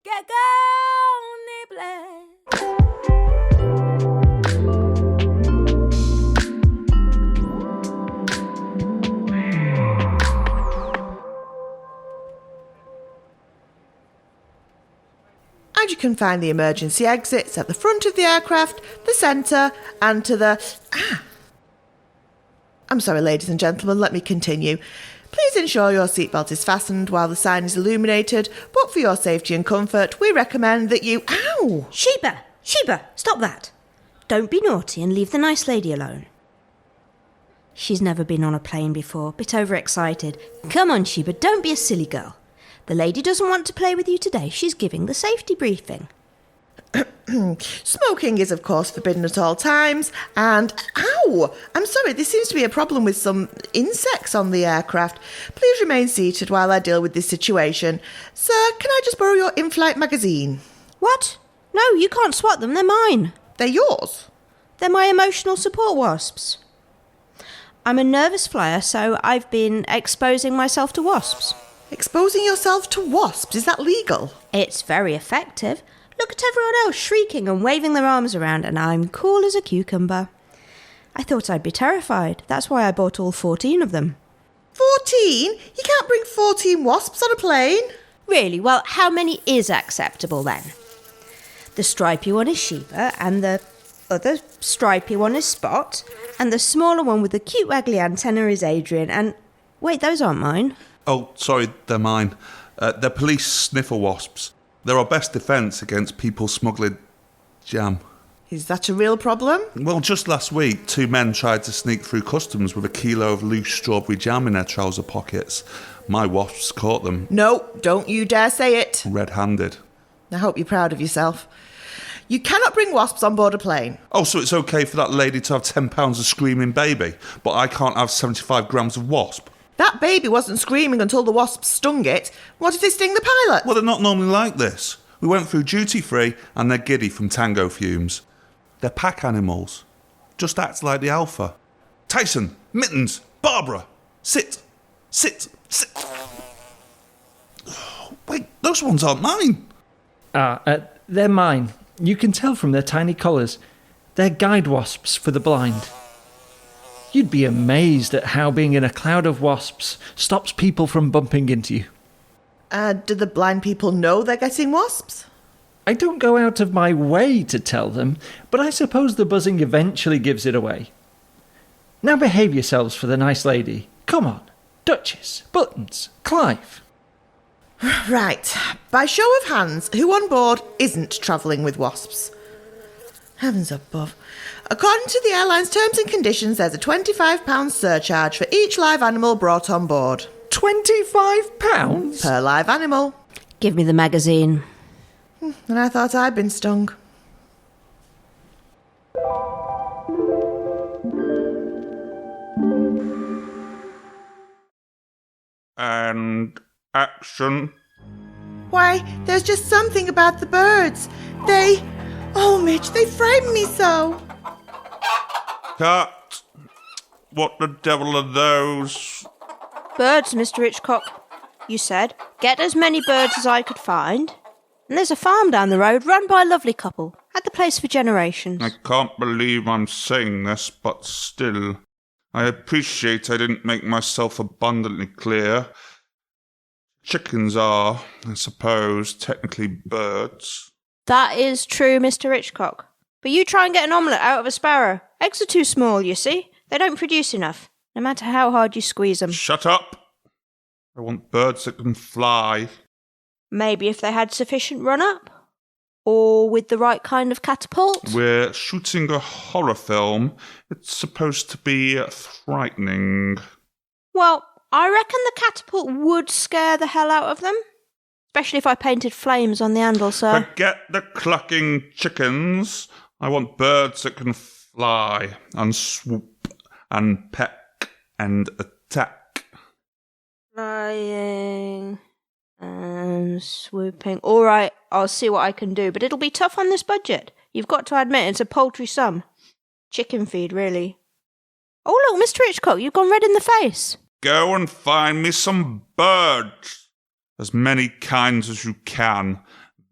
Que gonible. And you can find the emergency exits at the front of the aircraft, the centre, and to the... I'm sorry, ladies and gentlemen, let me continue. Please ensure your seatbelt is fastened while the sign is illuminated, but for your safety and comfort, we recommend that you... Ow! Sheba, stop that. Don't be naughty and leave the nice lady alone. She's never been on a plane before, bit overexcited. Come on, Sheba, don't be a silly girl. The lady doesn't want to play with you today. She's giving the safety briefing. Smoking is, of course, forbidden at all times, and... Ow! I'm sorry, there seems to be a problem with some insects on the aircraft. Please remain seated while I deal with this situation. Sir, can I just borrow your in-flight magazine? What? No, you can't swat them. They're mine. They're yours? They're my emotional support wasps. I'm a nervous flyer, so I've been exposing myself to wasps. Exposing yourself to wasps, is that legal? It's very effective. Look at everyone else shrieking and waving their arms around, and I'm cool as a cucumber. I thought I'd be terrified. That's why I bought all 14 of them. 14? You can't bring 14 wasps on a plane. Really? Well, how many is acceptable then? The stripy one is Sheba, and the other stripy one is Spot, and the smaller one with the cute waggly antenna is Adrian, and... Wait, those aren't mine. Oh, sorry, they're mine. They're police sniffer wasps. They're our best defence against people smuggling jam. Is that a real problem? Well, just last week, 2 men tried to sneak through customs with a kilo of loose strawberry jam in their trouser pockets. My wasps caught them. No, don't you dare say it. Red-handed. I hope you're proud of yourself. You cannot bring wasps on board a plane. Oh, so it's okay for that lady to have 10 pounds of screaming baby, but I can't have 75 grams of wasp? That baby wasn't screaming until the wasps stung it. What if they sting the pilot? Well, they're not normally like this. We went through duty-free and they're giddy from tango fumes. They're pack animals. Just act like the alpha. Tyson, Mittens, Barbara, sit. Oh, wait, those ones aren't mine. They're mine. You can tell from their tiny collars. They're guide wasps for the blind. You'd be amazed at how being in a cloud of wasps stops people from bumping into you. Do the blind people know they're getting wasps? I don't go out of my way to tell them, but I suppose the buzzing eventually gives it away. Now behave yourselves for the nice lady. Come on. Duchess, Buttons, Clive. Right. By show of hands, who on board isn't travelling with wasps? Heavens above. According to the airline's terms and conditions, there's a £25 surcharge for each live animal brought on board. £25? Per live animal. Give me the magazine. And I thought I'd been stung. And action. Why, there's just something about the birds. Oh, Mitch, they frighten me so. Cut. What the devil are those? Birds, Mr. Hitchcock. You said, get as many birds as I could find. And there's a farm down the road run by a lovely couple. Had the place for generations. I can't believe I'm saying this, but still, I appreciate I didn't make myself abundantly clear. Chickens are, I suppose, technically birds. That is true, Mr. Hitchcock. But you try and get an omelette out of a sparrow. Eggs are too small, you see. They don't produce enough, no matter how hard you squeeze them. Shut up! I want birds that can fly. Maybe if they had sufficient run-up. Or with the right kind of catapult. We're shooting a horror film. It's supposed to be frightening. Well, I reckon the catapult would scare the hell out of them. Especially if I painted flames on the handle, sir. Forget the clucking chickens. I want birds that can fly and swoop and peck and attack. Flying and swooping. All right, I'll see what I can do, but it'll be tough on this budget. You've got to admit it's a paltry sum. Chicken feed, really. Oh, look, Mr. Hitchcock, you've gone red in the face. Go and find me some birds. As many kinds as you can.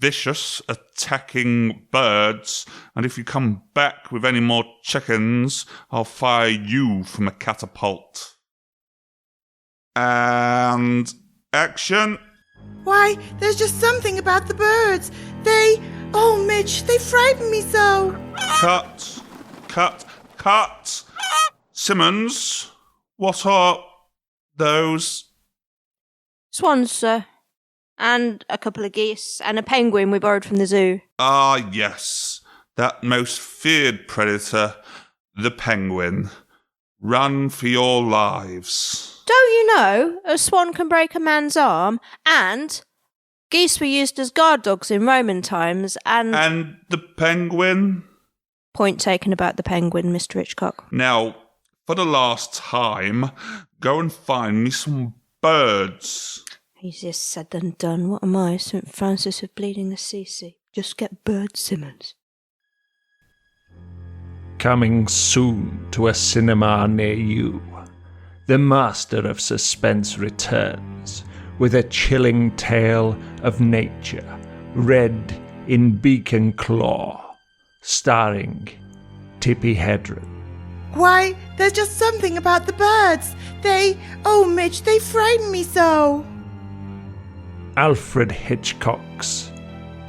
vicious, attacking birds, and if you come back with any more chickens, I'll fire you from a catapult. And action. Why, there's just something about the birds. Oh, Mitch, they frighten me so. Cut. Simmons, what are those? Swans, sir. And a couple of geese, and a penguin we borrowed from the zoo. Ah, yes, that most feared predator, the penguin. Run for your lives. Don't you know, a swan can break a man's arm, and geese were used as guard dogs in Roman times, and... And the penguin? Point taken about the penguin, Mr. Hitchcock. Now, for the last time, go and find me some birds. Easier said than done. What am I, St. Francis of Bleeding Assisi? Just get birds, Simmons. Coming soon to a cinema near you, the master of suspense returns with a chilling tale of nature, read in beak and claw, starring Tippi Hedren. Why, there's just something about the birds. Oh, Mitch, they frighten me so. Alfred Hitchcock's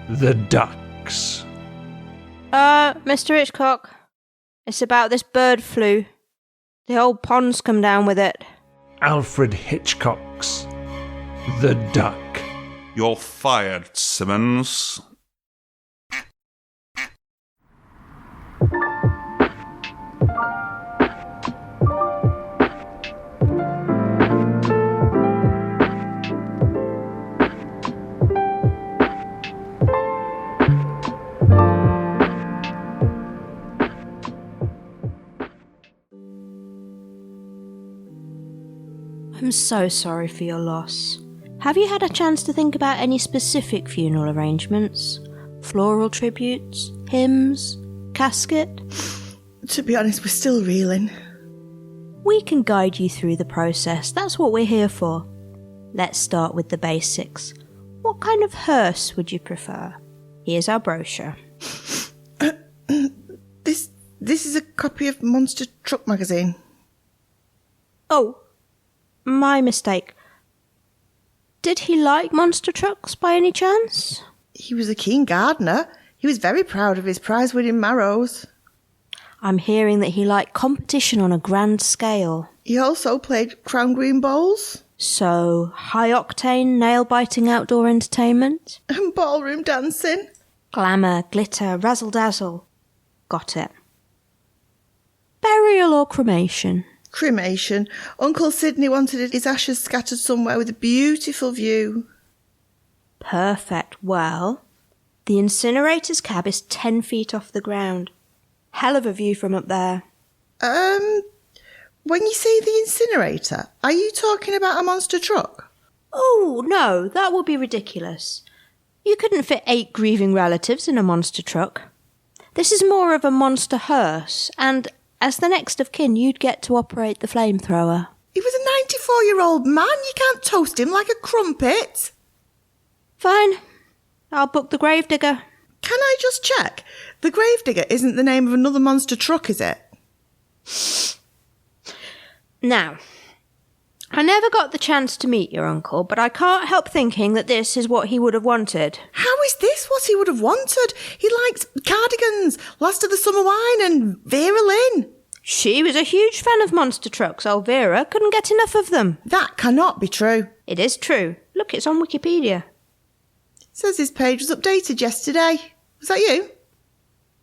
The Ducks. Mr. Hitchcock, it's about this bird flu. The whole pond's come down with it. Alfred Hitchcock's The Duck. You're fired, Simmons. I'm so sorry for your loss. Have you had a chance to think about any specific funeral arrangements? Floral tributes? Hymns? Casket? To be honest, we're still reeling. We can guide you through the process. That's what we're here for. Let's start with the basics. What kind of hearse would you prefer? Here's our brochure. This is a copy of Monster Truck magazine. Oh, my mistake. Did he like monster trucks by any chance? He was a keen gardener. He was very proud of his prize-winning marrows. I'm hearing that he liked competition on a grand scale. He also played crown green bowls. So, high-octane, nail-biting outdoor entertainment? And ballroom dancing. Glamour, glitter, razzle-dazzle. Got it. Burial or cremation? Cremation. Uncle Sidney wanted his ashes scattered somewhere with a beautiful view. Perfect. Well, the incinerator's cab is 10 feet off the ground. Hell of a view from up there. When you say the incinerator, are you talking about a monster truck? Oh, no, that would be ridiculous. You couldn't fit 8 grieving relatives in a monster truck. This is more of a monster hearse, and as the next of kin, you'd get to operate the flamethrower. He was a 94-year-old man. You can't toast him like a crumpet. Fine. I'll book the gravedigger. Can I just check? The gravedigger isn't the name of another monster truck, is it? Now, I never got the chance to meet your uncle, but I can't help thinking that this is what he would have wanted. How is this what he would have wanted? He likes cardigans, Last of the Summer Wine and Vera Lynn. She was a huge fan of monster trucks. Old Vera couldn't get enough of them. That cannot be true. It is true. Look, it's on Wikipedia. It says his page was updated yesterday. Was that you?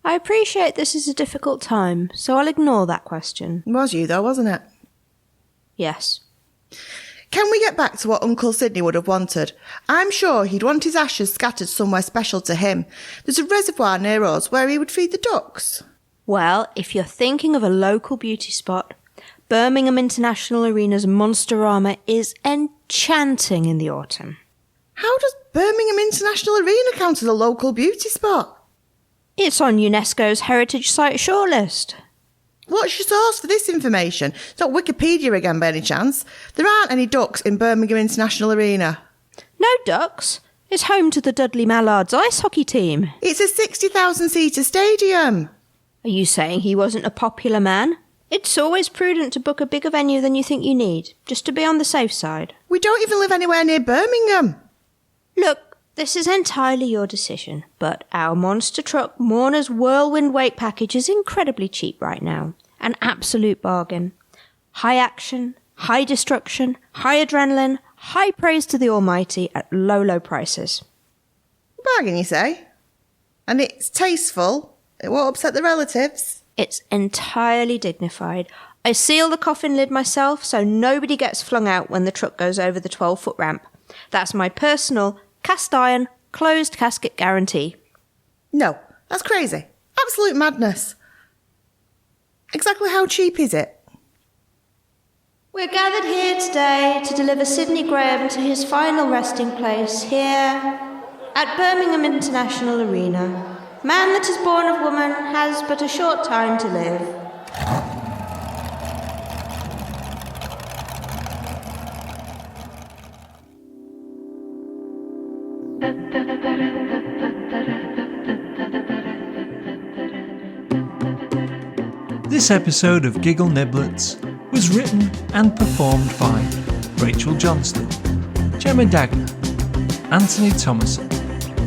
I appreciate this is a difficult time, so I'll ignore that question. It was you though, wasn't it? Yes. Can we get back to what Uncle Sidney would have wanted? I'm sure he'd want his ashes scattered somewhere special to him. There's a reservoir near us where he would feed the ducks. Well, if you're thinking of a local beauty spot, Birmingham International Arena's Monsterama is enchanting in the autumn. How does Birmingham International Arena count as a local beauty spot? It's on UNESCO's Heritage Site shortlist. What's your source for this information? It's not Wikipedia again by any chance. There aren't any ducks in Birmingham International Arena. No ducks. It's home to the Dudley Mallards ice hockey team. It's a 60,000-seater stadium. Are you saying he wasn't a popular man? It's always prudent to book a bigger venue than you think you need, just to be on the safe side. We don't even live anywhere near Birmingham. Look, this is entirely your decision, but our monster truck Mourner's Whirlwind Wake package is incredibly cheap right now. An absolute bargain. High action, high destruction, high adrenaline, high praise to the Almighty at low, low prices. Bargain, you say? And it's tasteful? It won't upset the relatives? It's entirely dignified. I seal the coffin lid myself so nobody gets flung out when the truck goes over the 12-foot ramp. That's my personal, cast iron, closed casket guarantee. No, that's crazy. Absolute madness. Exactly how cheap is it? We're gathered here today to deliver Sidney Graham to his final resting place here at Birmingham International Arena. Man that is born of woman has but a short time to live. This episode of Giggle Niblets was written and performed by Rachel Johnston, Gemma Dagner, Anthony Thomason,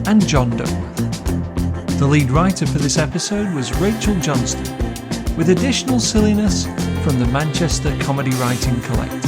and John Duckworth. The lead writer for this episode was Rachel Johnston, with additional silliness from the Manchester Comedy Writing Collective.